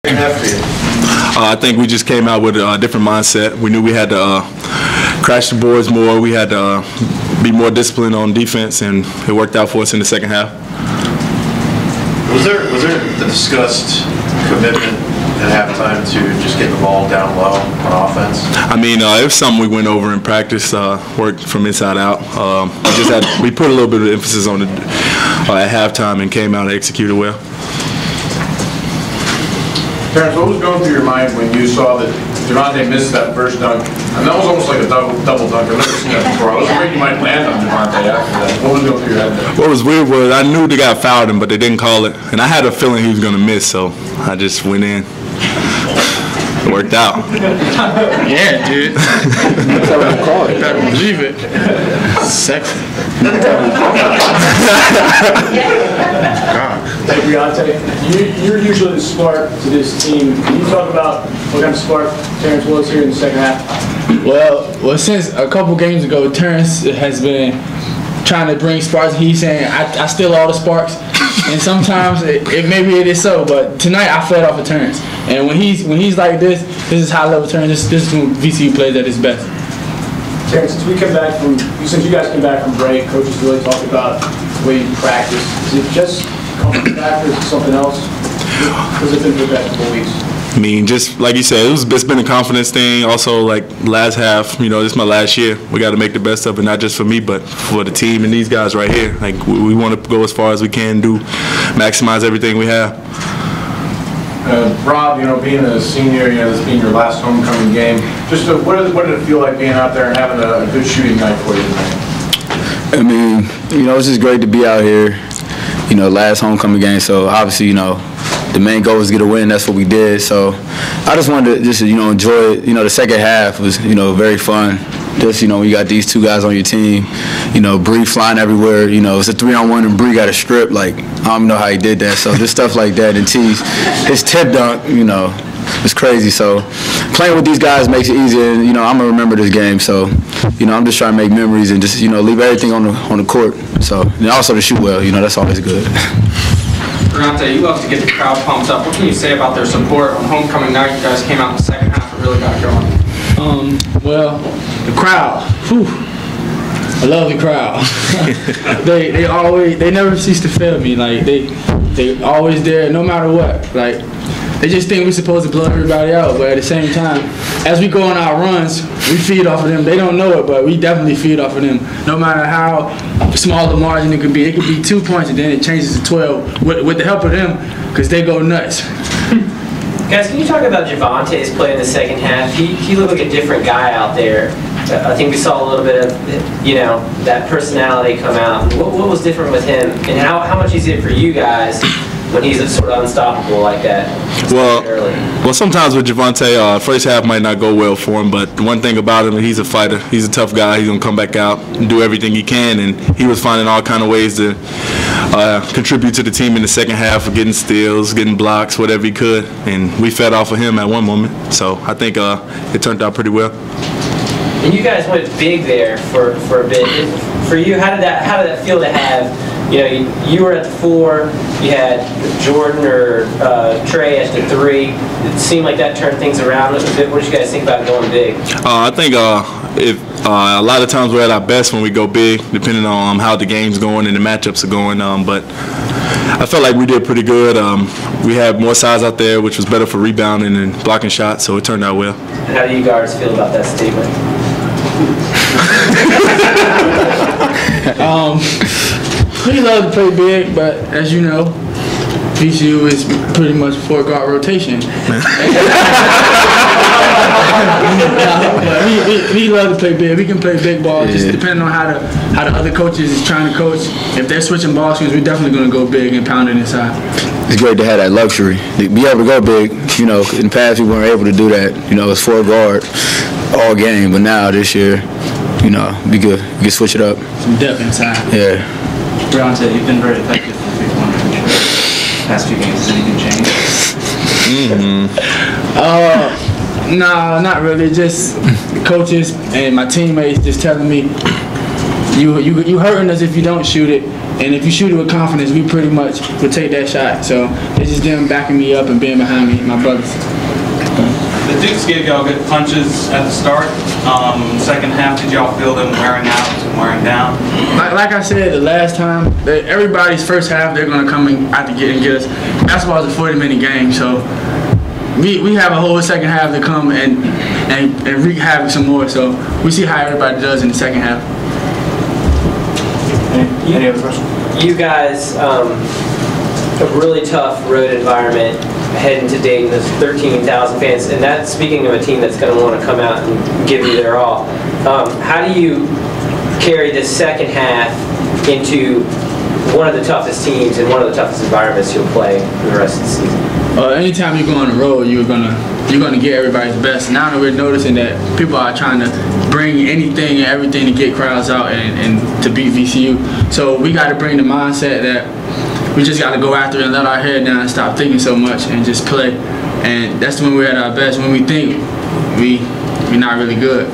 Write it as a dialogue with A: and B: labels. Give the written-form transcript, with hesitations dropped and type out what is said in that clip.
A: second half for you?
B: I think we just came out with a different mindset. We knew we had to crash the boards more. We had to be more disciplined on defense, and it worked out for us in the second half.
A: Was there the discussed commitment at halftime to just get the ball down low on offense?
B: I mean, it was something we went over in practice, worked from inside out. We put a little bit of emphasis on it at halftime and came out and executed well.
C: Terrence, what was going through your mind when you saw that Javonte missed that first dunk? And that was almost like a double dunk. I've never seen that before. I was afraid you might land on Javonte after that. What was going through your head there?
B: What was weird was I knew the guy fouled him, but they didn't call it. And I had a feeling he was going to miss, so I just went in. It worked out.
D: Yeah, dude. That's how we call it. Better believe it. Sexy.
E: Hey, Briante, you're usually the spark to this team. Can you talk about what kind of spark Terrence was here in the second half?
D: Well, since a couple games ago, Terrence has been trying to bring sparks. He's saying, I steal all the sparks. And sometimes maybe it is so, but tonight I fed off of Terrence. And when he's like this is high level Terrence. This is when VCU plays at his best.
E: Terrence, since you guys came back from break, coaches really talked about the way you practice. Is it just comfort factor? Is it something else? Has it been for the past couple weeks?
B: I mean, just like you said, it's been a confidence thing. Also, like last half, this is my last year. We got to make the best of it, not just for me, but for the team and these guys right here. Like we want to go as far as we can, maximize everything we have.
C: Rob, being a senior, this being your last homecoming game, just what did it feel like being out there and having a good shooting night for you tonight?
F: I mean, it's just great to be out here. Last homecoming game, so obviously, the main goal was to get a win. That's what we did. So I just wanted to enjoy it. The second half was very fun. Just when you got these two guys on your team, Bree flying everywhere. It's a 3-on-1 and Bree got a strip. Like I don't know how he did that. So just stuff like that. And his tip dunk, it's crazy. So playing with these guys makes it easier. And I'm gonna remember this game. So I'm just trying to make memories and just leave everything on the court. So and also to shoot well. That's always good.
G: Briante, you love to get the crowd pumped up. What can you say about their support on homecoming night? You guys came out in the second half and really got it going.
D: Well, the crowd. Whew, I love the crowd. they never cease to fail me. Like they always there, no matter what. Like they just think we're supposed to blow everybody out, but at the same time, as we go on our runs, we feed off of them. They don't know it, but we definitely feed off of them. No matter how small the margin it could be 2 points and then it changes to 12 with the help of them, because they go nuts.
H: Guys, can you talk about Javonte's play in the second half? He looked like a different guy out there. I think we saw a little bit of, that personality come out. What was different with him, and how much is it for you guys when he's sort of unstoppable like that?
B: Well, sometimes with Javonte, first half might not go well for him, but one thing about him, he's a fighter. He's a tough guy. He's going to come back out and do everything he can, and he was finding all kind of ways to contribute to the team in the second half, of getting steals, getting blocks, whatever he could, and we fed off of him at one moment. So I think it turned out pretty well.
H: And you guys went big there for a bit. For you, how did that feel to have? You were at the 4, you had Jordan or Trey at the 3. It seemed like that turned things around a little bit. What did you guys think about going big?
B: I think a lot of times we're at our best when we go big, depending on how the game's going and the matchups are going. But I felt like we did pretty good. We had more size out there, which was better for rebounding and blocking shots, so it turned out well.
H: And how do you guards feel about that statement?
D: We love to play big, but as you know, VCU is pretty much 4-guard rotation. we love to play big. We can play big ball, just depending on how the other coaches is trying to coach. If they're switching ball screens, we're definitely going to go big and pound it inside.
F: It's great to have that luxury, to be able to go big. In the past we weren't able to do that. It's 4-guard all game, but now this year, we can switch it up.
D: Some depth inside.
F: Yeah.
I: Briante, you've been very effective from 3-point range. Past 2 games, has anything changed?
D: No, not really. Just coaches and my teammates just telling me, you hurting us if you don't shoot it, and if you shoot it with confidence, we pretty much will take that shot. So it's just them backing me up and being behind me, my brothers.
I: The Dukes gave y'all good punches at the start. Second half, did y'all feel them wearing out, wearing down?
D: Like I said the last time, everybody's first half, they're going to come and out to get us. Basketball is a 40-minute game, so we have a whole second half to come and wreak havoc some more. So we see how everybody does in the second half.
E: Any other questions?
H: You guys, a really tough road environment heading to Dayton. There's 13,000 fans, and that's speaking of a team that's going to want to come out and give you their all. How do you carry this second half into one of the toughest teams and one of the toughest environments you'll play for the rest of the season?
D: Anytime you go on the road, you're gonna get everybody's best. Now that we're noticing that people are trying to bring anything and everything to get crowds out and to beat VCU, so we got to bring the mindset that we just got to go after it and let our head down and stop thinking so much and just play. And that's when we're at our best. When we think we're not really good.